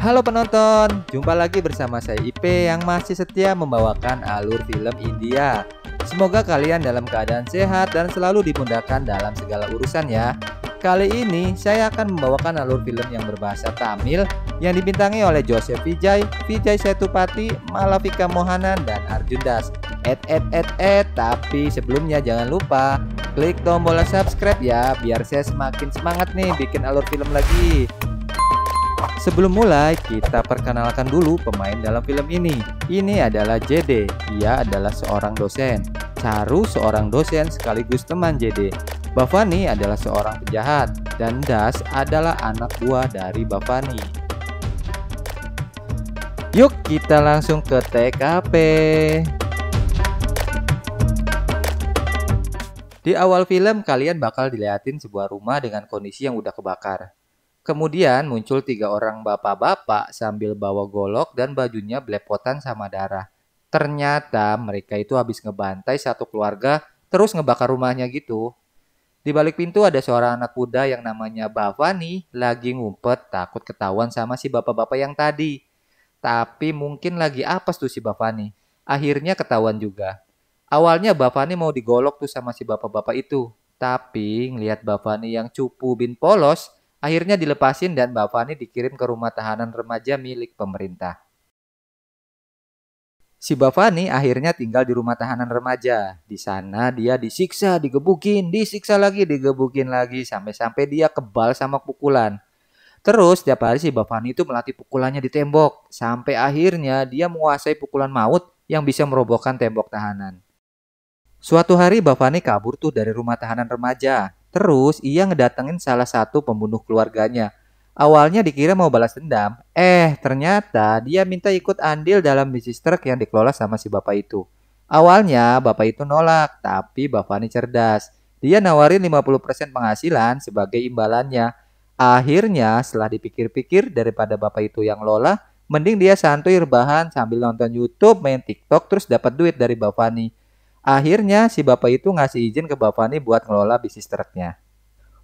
Halo penonton, jumpa lagi bersama saya IP yang masih setia membawakan alur film India. Semoga kalian dalam keadaan sehat dan selalu dimudahkan dalam segala urusan ya. Kali ini saya akan membawakan alur film yang berbahasa Tamil yang dibintangi oleh Joseph Vijay, Vijay Sethupathi, Malavika Mohanan, dan Arjun Das. Tapi sebelumnya jangan lupa klik tombol subscribe ya, biar saya semakin semangat nih bikin alur film lagi. Sebelum mulai, kita perkenalkan dulu pemain dalam film ini. Ini adalah JD, ia adalah seorang dosen. Charu seorang dosen sekaligus teman JD. Bhavani adalah seorang penjahat, dan Das adalah anak buah dari Bhavani. Yuk kita langsung ke TKP. Di awal film kalian bakal dilihatin sebuah rumah dengan kondisi yang udah kebakar. Kemudian muncul 3 orang bapak-bapak sambil bawa golok dan bajunya belepotan sama darah. Ternyata mereka itu habis ngebantai satu keluarga terus ngebakar rumahnya gitu. Di balik pintu ada seorang anak muda yang namanya Bhavani lagi ngumpet takut ketahuan sama si bapak-bapak yang tadi. Tapi mungkin lagi apes tuh si Bhavani. Akhirnya ketahuan juga. Awalnya Bhavani mau digolok tuh sama si bapak-bapak itu. Tapi ngelihat Bhavani yang cupu bin polos, akhirnya dilepasin dan Bhavani dikirim ke rumah tahanan remaja milik pemerintah. Si Bhavani akhirnya tinggal di rumah tahanan remaja. Di sana dia disiksa, digebukin, disiksa lagi, digebukin lagi, sampai-sampai dia kebal sama pukulan. Terus setiap hari si Bhavani itu melatih pukulannya di tembok, sampai akhirnya dia menguasai pukulan maut yang bisa merobohkan tembok tahanan. Suatu hari Bhavani kabur tuh dari rumah tahanan remaja. Terus ia ngedatengin salah satu pembunuh keluarganya. Awalnya dikira mau balas dendam. Ternyata dia minta ikut andil dalam bisnis truk yang dikelola sama si bapak itu. Awalnya bapak itu nolak, tapi Bhavani cerdas. Dia nawarin 50% penghasilan sebagai imbalannya. Akhirnya setelah dipikir-pikir daripada bapak itu yang lola, mending dia santuy rebahan sambil nonton YouTube, main TikTok terus dapat duit dari Bhavani. Akhirnya si bapak itu ngasih izin ke Bhavani buat ngelola bisnis truknya.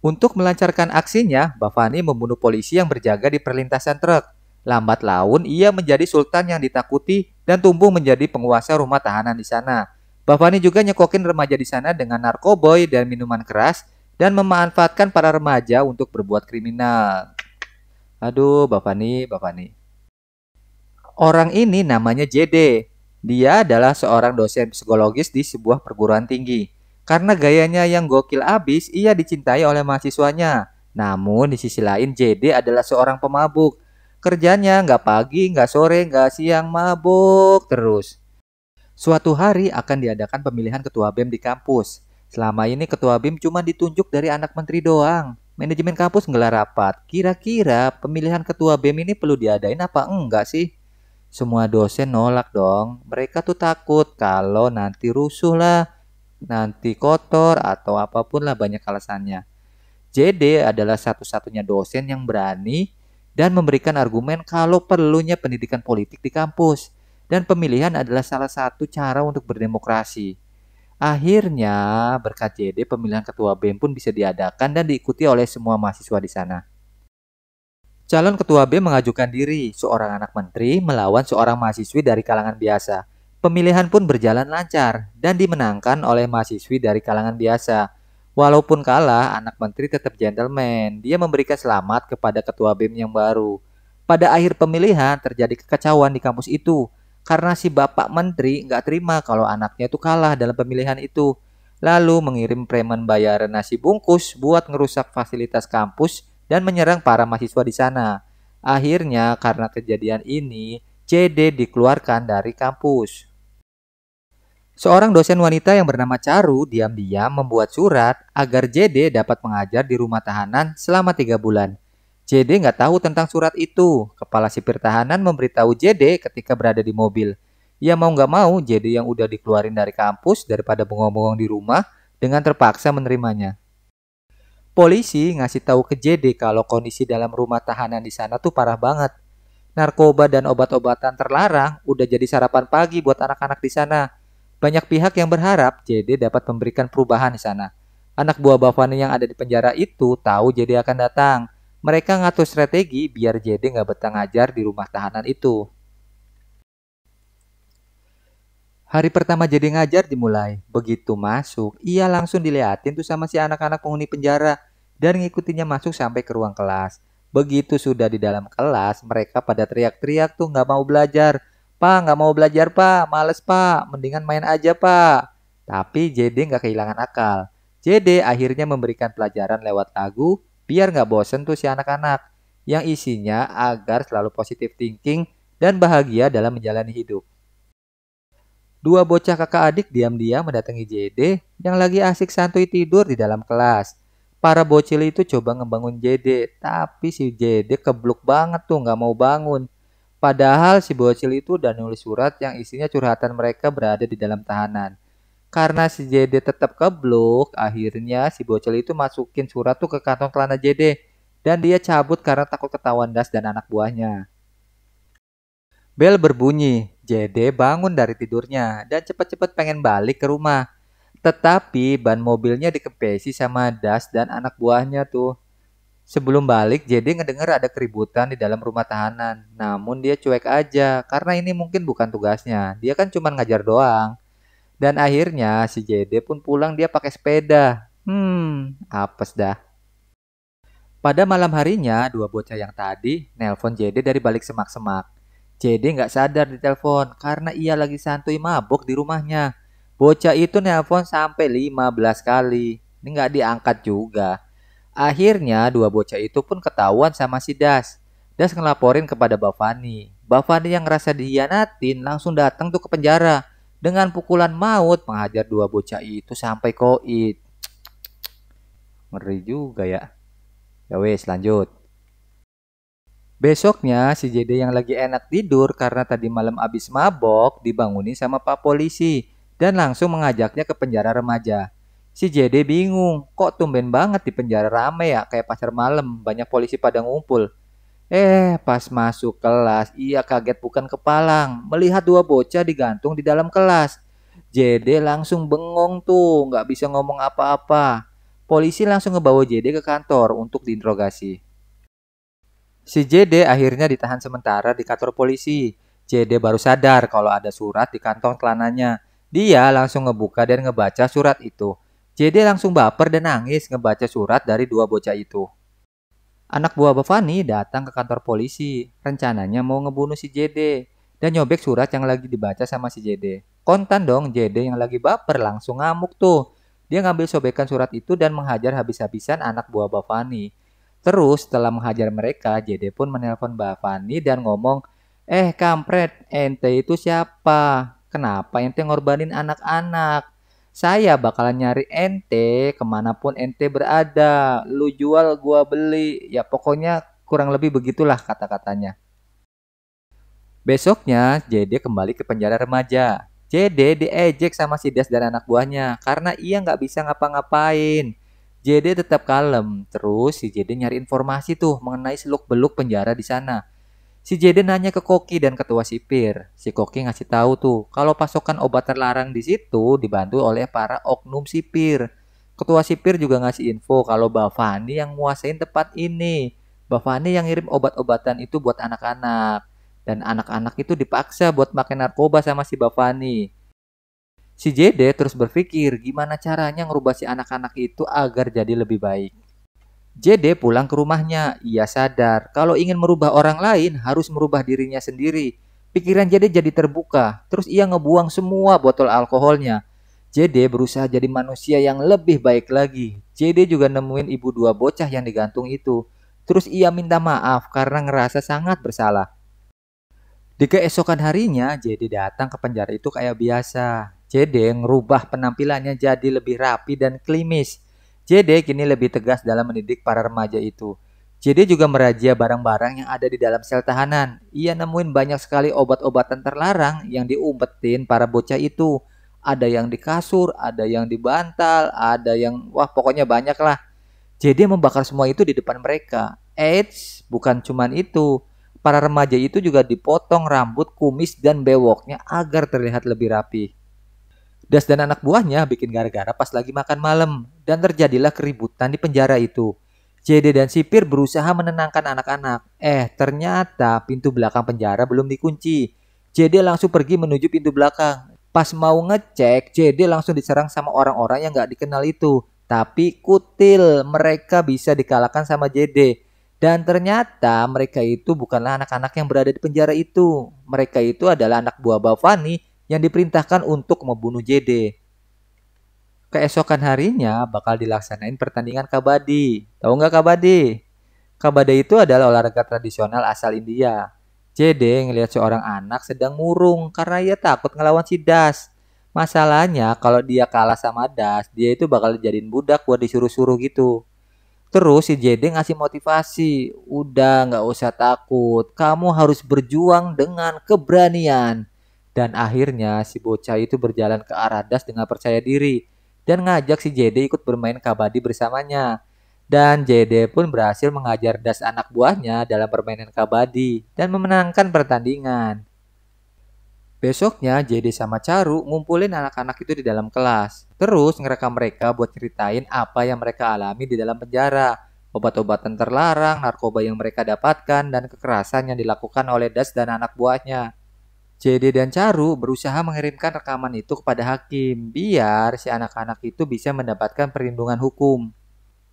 Untuk melancarkan aksinya, Bhavani membunuh polisi yang berjaga di perlintasan truk. Lambat laun ia menjadi sultan yang ditakuti dan tumbuh menjadi penguasa rumah tahanan di sana. Bhavani juga nyekokin remaja di sana dengan narkoboy dan minuman keras dan memanfaatkan para remaja untuk berbuat kriminal. Aduh, Bhavani. Orang ini namanya JD. Dia adalah seorang dosen psikologis di sebuah perguruan tinggi. Karena gayanya yang gokil abis, ia dicintai oleh mahasiswanya. Namun di sisi lain JD adalah seorang pemabuk. Kerjanya nggak pagi, nggak sore, nggak siang, mabuk terus. Suatu hari akan diadakan pemilihan ketua BEM di kampus. Selama ini ketua BEM cuma ditunjuk dari anak menteri doang. Manajemen kampus ngelar rapat. Kira-kira pemilihan ketua BEM ini perlu diadain apa enggak sih? Semua dosen nolak dong. Mereka tuh takut kalau nanti rusuh lah, nanti kotor atau apapun lah banyak alasannya. JD adalah satu-satunya dosen yang berani dan memberikan argumen kalau perlunya pendidikan politik di kampus. Dan pemilihan adalah salah satu cara untuk berdemokrasi. Akhirnya berkat JD pemilihan ketua BEM pun bisa diadakan dan diikuti oleh semua mahasiswa di sana. Calon ketua BEM mengajukan diri, seorang anak menteri melawan seorang mahasiswi dari kalangan biasa. Pemilihan pun berjalan lancar dan dimenangkan oleh mahasiswi dari kalangan biasa. Walaupun kalah, anak menteri tetap gentleman. Dia memberikan selamat kepada ketua BEM yang baru. Pada akhir pemilihan terjadi kekacauan di kampus itu karena si bapak menteri nggak terima kalau anaknya itu kalah dalam pemilihan itu. Lalu mengirim preman bayaran nasi bungkus buat ngerusak fasilitas kampus dan menyerang para mahasiswa di sana. Akhirnya karena kejadian ini, JD dikeluarkan dari kampus. Seorang dosen wanita yang bernama Charu diam-diam membuat surat agar JD dapat mengajar di rumah tahanan selama 3 bulan. JD nggak tahu tentang surat itu. Kepala sipir tahanan memberitahu JD ketika berada di mobil. Ia mau nggak mau JD yang udah dikeluarin dari kampus daripada bengong-bengong di rumah dengan terpaksa menerimanya. Polisi ngasih tahu ke JD kalau kondisi dalam rumah tahanan di sana tuh parah banget. Narkoba dan obat-obatan terlarang udah jadi sarapan pagi buat anak-anak di sana. Banyak pihak yang berharap JD dapat memberikan perubahan di sana. Anak buah Bhavani yang ada di penjara itu tahu JD akan datang. Mereka ngatur strategi biar JD nggak betah ngajar di rumah tahanan itu. Hari pertama JD ngajar dimulai. Begitu masuk, ia langsung diliatin tuh sama si anak-anak penghuni penjara dan ngikutinya masuk sampai ke ruang kelas. Begitu sudah di dalam kelas, mereka pada teriak-teriak tuh nggak mau belajar. Pak, nggak mau belajar pak, males pak, mendingan main aja pak. Tapi JD nggak kehilangan akal. JD akhirnya memberikan pelajaran lewat lagu biar nggak bosen tuh si anak-anak. Yang isinya agar selalu positive thinking dan bahagia dalam menjalani hidup. Dua bocah kakak adik diam-diam mendatangi JD yang lagi asik santuy tidur di dalam kelas. Para bocil itu coba ngebangun JD, tapi si JD kebluk banget tuh nggak mau bangun. Padahal si bocil itu udah nulis surat yang isinya curhatan mereka berada di dalam tahanan. Karena si JD tetap kebluk, akhirnya si bocil itu masukin surat tuh ke kantong celana JD. Dan dia cabut karena takut ketahuan Das dan anak buahnya. Bel berbunyi, JD bangun dari tidurnya dan cepat-cepat pengen balik ke rumah. Tetapi ban mobilnya dikempesi sama Das dan anak buahnya tuh. Sebelum balik, JD ngedenger ada keributan di dalam rumah tahanan. Namun dia cuek aja karena ini mungkin bukan tugasnya. Dia kan cuma ngajar doang. Dan akhirnya si JD pun pulang dia pakai sepeda. Apes dah. Pada malam harinya, dua bocah yang tadi nelpon JD dari balik semak-semak. JD nggak sadar di telepon karena ia lagi santuy mabuk di rumahnya. Bocah itu nelpon sampai 15 kali. Ini nggak diangkat juga. Akhirnya dua bocah itu pun ketahuan sama si Das. Das ngelaporin kepada Bavani. Bavani yang ngerasa dihianatin langsung datang tuh ke penjara. Dengan pukulan maut menghajar dua bocah itu sampai koit. Ngeri juga ya. Ya wes lanjut. Besoknya si JD yang lagi enak tidur karena tadi malam abis mabok dibangunin sama Pak Polisi dan langsung mengajaknya ke penjara remaja. Si JD bingung, kok tumben banget di penjara rame ya kayak pasar malam, banyak polisi pada ngumpul. Pas masuk kelas ia kaget bukan kepalang melihat dua bocah digantung di dalam kelas. JD langsung bengong tuh, nggak bisa ngomong apa-apa. Polisi langsung ngebawa JD ke kantor untuk diinterogasi. Si JD akhirnya ditahan sementara di kantor polisi. JD baru sadar kalau ada surat di kantong celananya. Dia langsung ngebuka dan ngebaca surat itu. JD langsung baper dan nangis ngebaca surat dari dua bocah itu. Anak buah Bavani datang ke kantor polisi. Rencananya mau ngebunuh si JD dan nyobek surat yang lagi dibaca sama si JD. Kontan dong, JD yang lagi baper langsung ngamuk tuh. Dia ngambil sobekan surat itu dan menghajar habis-habisan anak buah Bavani. Terus setelah menghajar mereka, JD pun menelpon Bavani dan ngomong, kampret, ente itu siapa? Kenapa ente ngorbanin anak-anak? Saya bakalan nyari ente kemanapun ente berada. Lu jual gua beli. Ya pokoknya kurang lebih begitulah kata-katanya. Besoknya JD kembali ke penjara remaja. JD diejek sama si Das dan anak buahnya karena ia nggak bisa ngapa-ngapain. JD tetap kalem. Terus si JD nyari informasi tuh mengenai seluk-beluk penjara di sana. Si JD nanya ke Koki dan ketua sipir. Si Koki ngasih tahu tuh kalau pasokan obat terlarang di situ dibantu oleh para oknum sipir. Ketua sipir juga ngasih info kalau Bavani yang nguasain tempat ini. Bavani yang ngirim obat-obatan itu buat anak-anak. Dan anak-anak itu dipaksa buat makan narkoba sama si Bavani. Si JD terus berpikir gimana caranya ngerubah si anak-anak itu agar jadi lebih baik. JD pulang ke rumahnya. Ia sadar kalau ingin merubah orang lain harus merubah dirinya sendiri. Pikiran JD jadi terbuka. Terus ia ngebuang semua botol alkoholnya. JD berusaha jadi manusia yang lebih baik lagi. JD juga nemuin ibu dua bocah yang digantung itu. Terus ia minta maaf karena ngerasa sangat bersalah. Di keesokan harinya, JD datang ke penjara itu kayak biasa. JD ngerubah penampilannya jadi lebih rapi dan klimis. JD kini lebih tegas dalam mendidik para remaja itu. JD juga merazia barang-barang yang ada di dalam sel tahanan. Ia nemuin banyak sekali obat-obatan terlarang yang diumpetin para bocah itu. Ada yang di kasur, ada yang di bantal, ada yang wah pokoknya banyak lah. JD membakar semua itu di depan mereka. Eits, bukan cuman itu. Para remaja itu juga dipotong rambut, kumis, dan bewoknya agar terlihat lebih rapi. Das dan anak buahnya bikin gara-gara pas lagi makan malam dan terjadilah keributan di penjara itu. JD dan sipir berusaha menenangkan anak-anak. Ternyata pintu belakang penjara belum dikunci. JD langsung pergi menuju pintu belakang. Pas mau ngecek, JD langsung diserang sama orang-orang yang gak dikenal itu. Tapi kutil, mereka bisa dikalahkan sama JD. Dan ternyata mereka itu bukanlah anak-anak yang berada di penjara itu. Mereka itu adalah anak buah Bavani yang diperintahkan untuk membunuh JD. Keesokan harinya bakal dilaksanain pertandingan kabadi. Tahu nggak kabadi? Kabadi itu adalah olahraga tradisional asal India. JD ngelihat seorang anak sedang murung karena ia takut ngelawan si Das. Masalahnya kalau dia kalah sama Das, dia itu bakal dijadiin budak buat disuruh-suruh gitu. Terus si JD ngasih motivasi, udah nggak usah takut, kamu harus berjuang dengan keberanian. Dan akhirnya si bocah itu berjalan ke arah Das dengan percaya diri dan ngajak si JD ikut bermain kabadi bersamanya. Dan JD pun berhasil mengajar Das anak buahnya dalam permainan kabadi dan memenangkan pertandingan. Besoknya JD sama Caru ngumpulin anak-anak itu di dalam kelas. Terus ngerekam mereka buat ceritain apa yang mereka alami di dalam penjara. Obat-obatan terlarang, narkoba yang mereka dapatkan, dan kekerasan yang dilakukan oleh Das dan anak buahnya. JD dan Caru berusaha mengirimkan rekaman itu kepada hakim biar si anak-anak itu bisa mendapatkan perlindungan hukum.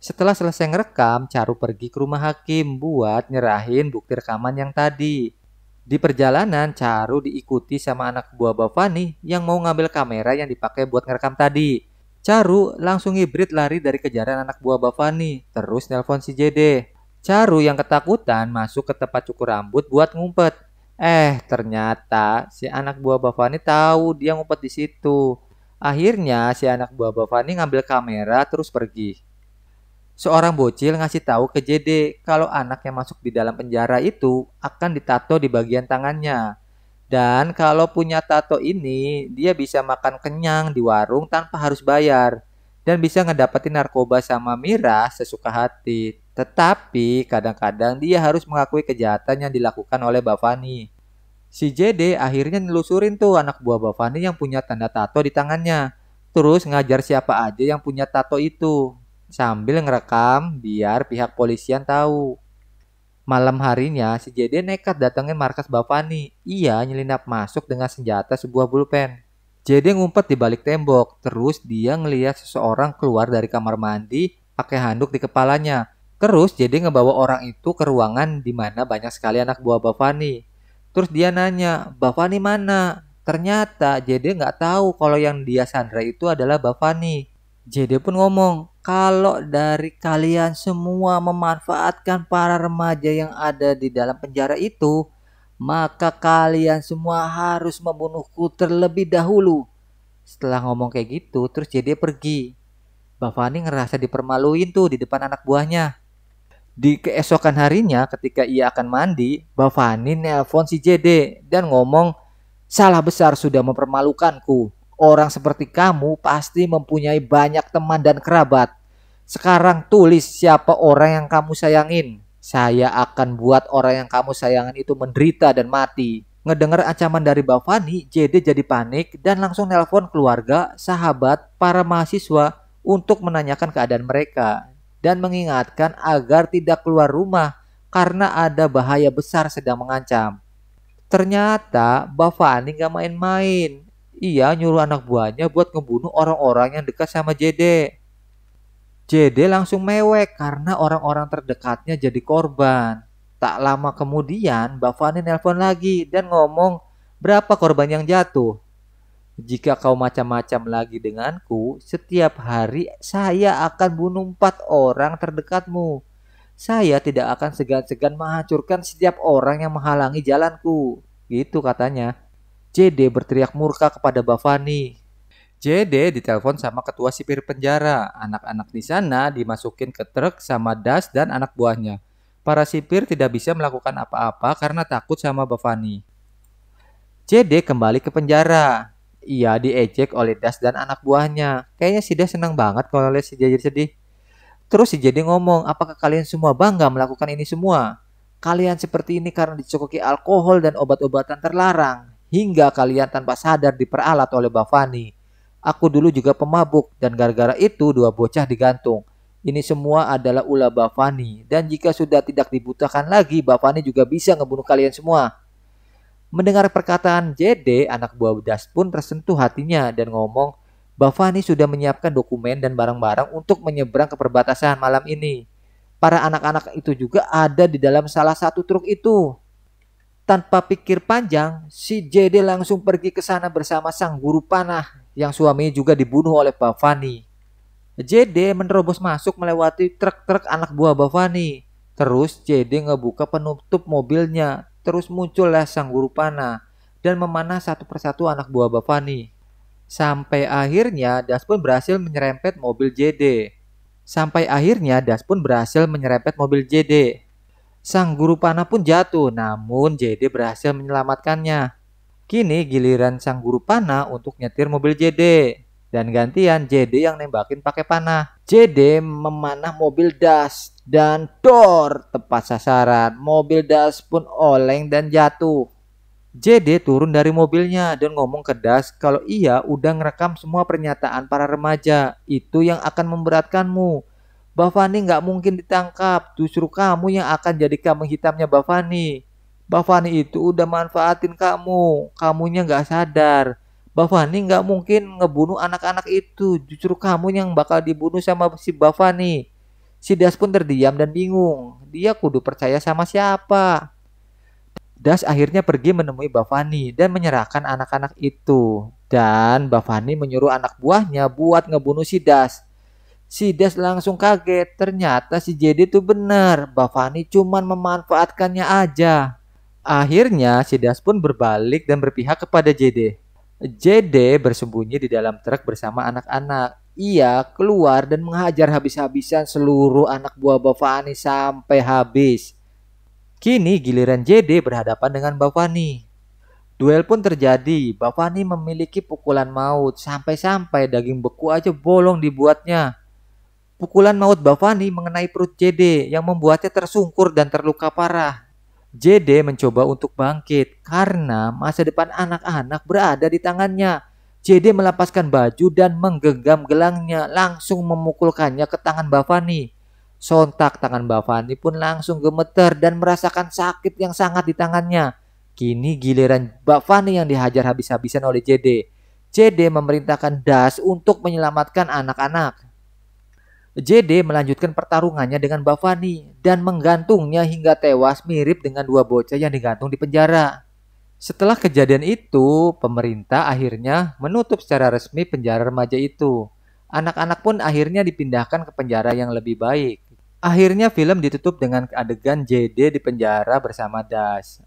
Setelah selesai ngerekam, Caru pergi ke rumah hakim buat nyerahin bukti rekaman yang tadi. Di perjalanan, Caru diikuti sama anak buah Bavani yang mau ngambil kamera yang dipakai buat ngerekam tadi. Caru langsung hibrid lari dari kejaran anak buah Bavani, terus nelpon si JD. Caru yang ketakutan masuk ke tempat cukur rambut buat ngumpet. Ternyata si anak buah Bavani tahu dia ngumpet di situ. Akhirnya si anak buah Bavani ngambil kamera terus pergi. Seorang bocil ngasih tahu ke JD kalau anak yang masuk di dalam penjara itu akan ditato di bagian tangannya. Dan kalau punya tato ini, dia bisa makan kenyang di warung tanpa harus bayar. Dan bisa ngedapetin narkoba sama miras sesuka hati. Tetapi kadang-kadang dia harus mengakui kejahatan yang dilakukan oleh Bavani. Si JD akhirnya nelusurin tuh anak buah Bavani yang punya tanda tato di tangannya. Terus ngajar siapa aja yang punya tato itu. Sambil ngerekam biar pihak polisian tahu. Malam harinya si JD nekat datengin markas Bavani. Ia nyelinap masuk dengan senjata sebuah pulpen. JD ngumpet di balik tembok. Terus dia ngelihat seseorang keluar dari kamar mandi pakai handuk di kepalanya. Terus JD ngebawa orang itu ke ruangan di mana banyak sekali anak buah Bavani. Terus dia nanya, Bavani mana? Ternyata JD nggak tahu kalau yang dia sandra itu adalah Bavani. JD pun ngomong, kalau dari kalian semua memanfaatkan para remaja yang ada di dalam penjara itu, maka kalian semua harus membunuhku terlebih dahulu. Setelah ngomong kayak gitu, terus JD pergi. Bavani ngerasa dipermaluin tuh di depan anak buahnya. Di keesokan harinya ketika ia akan mandi, Bavani nelpon si JD dan ngomong, salah besar sudah mempermalukanku. Orang seperti kamu pasti mempunyai banyak teman dan kerabat. Sekarang tulis siapa orang yang kamu sayangin. Saya akan buat orang yang kamu sayangin itu menderita dan mati. Ngedengar ancaman dari Bavani, JD jadi panik dan langsung nelpon keluarga, sahabat, para mahasiswa untuk menanyakan keadaan mereka. Dan mengingatkan agar tidak keluar rumah karena ada bahaya besar sedang mengancam. Ternyata Bavani gak main-main. Ia nyuruh anak buahnya buat ngebunuh orang-orang yang dekat sama JD. JD langsung mewek karena orang-orang terdekatnya jadi korban. Tak lama kemudian Bavani nelpon lagi dan ngomong berapa korban yang jatuh. Jika kau macam-macam lagi denganku, setiap hari saya akan bunuh 4 orang terdekatmu. Saya tidak akan segan-segan menghancurkan setiap orang yang menghalangi jalanku. Gitu katanya. JD berteriak murka kepada Bavani. JD ditelepon sama ketua sipir penjara. Anak-anak di sana dimasukin ke truk sama Das dan anak buahnya. Para sipir tidak bisa melakukan apa-apa karena takut sama Bavani. JD kembali ke penjara. Ia diejek oleh Das dan anak buahnya. Kayaknya si Das senang banget kalau lihat si JD sedih. Terus si JD ngomong, apakah kalian semua bangga melakukan ini semua? Kalian seperti ini karena dicokoki alkohol dan obat-obatan terlarang. Hingga kalian tanpa sadar diperalat oleh Bavani. Aku dulu juga pemabuk dan gara-gara itu 2 bocah digantung. Ini semua adalah ulah Bavani, dan jika sudah tidak dibutakan lagi, Bavani juga bisa ngebunuh kalian semua. Mendengar perkataan JD, anak buah Das pun tersentuh hatinya dan ngomong, Bavani sudah menyiapkan dokumen dan barang-barang untuk menyeberang ke perbatasan malam ini. Para anak-anak itu juga ada di dalam salah satu truk itu. Tanpa pikir panjang, si JD langsung pergi ke sana bersama sang guru panah yang suaminya juga dibunuh oleh Bavani. JD menerobos masuk melewati truk-truk anak buah Bavani. Terus JD ngebuka penutup mobilnya. Terus muncullah sang guru panah dan memanah satu persatu anak buah Bavani. Sampai akhirnya Das pun berhasil menyerempet mobil JD. Sang guru panah pun jatuh, namun JD berhasil menyelamatkannya. Kini giliran sang guru panah untuk nyetir mobil JD. Dan gantian JD yang nembakin pakai panah. JD memanah mobil Das dan dor, tepat sasaran. Mobil Das pun oleng dan jatuh. JD turun dari mobilnya dan ngomong ke Das kalau ia udah ngerekam semua pernyataan para remaja. Itu yang akan memberatkanmu. Bavani nggak mungkin ditangkap. Justru kamu yang akan jadi kambing hitamnya Bavani. Bavani itu udah manfaatin kamu. Kamunya nggak sadar. Bavani nggak mungkin ngebunuh anak-anak itu. Justru kamu yang bakal dibunuh sama si Bavani. Si Das pun terdiam dan bingung. Dia kudu percaya sama siapa. Das akhirnya pergi menemui Bavani dan menyerahkan anak-anak itu. Dan Bavani menyuruh anak buahnya buat ngebunuh si Das. Si Das langsung kaget. Ternyata si JD itu benar. Bavani cuma memanfaatkannya aja. Akhirnya si Das pun berbalik dan berpihak kepada JD. JD bersembunyi di dalam truk bersama anak-anak. Ia keluar dan menghajar habis-habisan seluruh anak buah Bavani sampai habis. Kini giliran JD berhadapan dengan Bavani. Duel pun terjadi. Bavani memiliki pukulan maut. Sampai-sampai daging beku aja bolong dibuatnya. Pukulan maut Bavani mengenai perut JD yang membuatnya tersungkur dan terluka parah. JD mencoba untuk bangkit karena masa depan anak-anak berada di tangannya. JD melepaskan baju dan menggenggam gelangnya, langsung memukulkannya ke tangan Bavani. Sontak tangan Bavani pun langsung gemeter dan merasakan sakit yang sangat di tangannya. Kini giliran Bavani yang dihajar habis-habisan oleh JD. JD memerintahkan Das untuk menyelamatkan anak-anak. JD melanjutkan pertarungannya dengan Bavani dan menggantungnya hingga tewas mirip dengan dua bocah yang digantung di penjara. Setelah kejadian itu, pemerintah akhirnya menutup secara resmi penjara remaja itu. Anak-anak pun akhirnya dipindahkan ke penjara yang lebih baik. Akhirnya film ditutup dengan adegan JD di penjara bersama Das.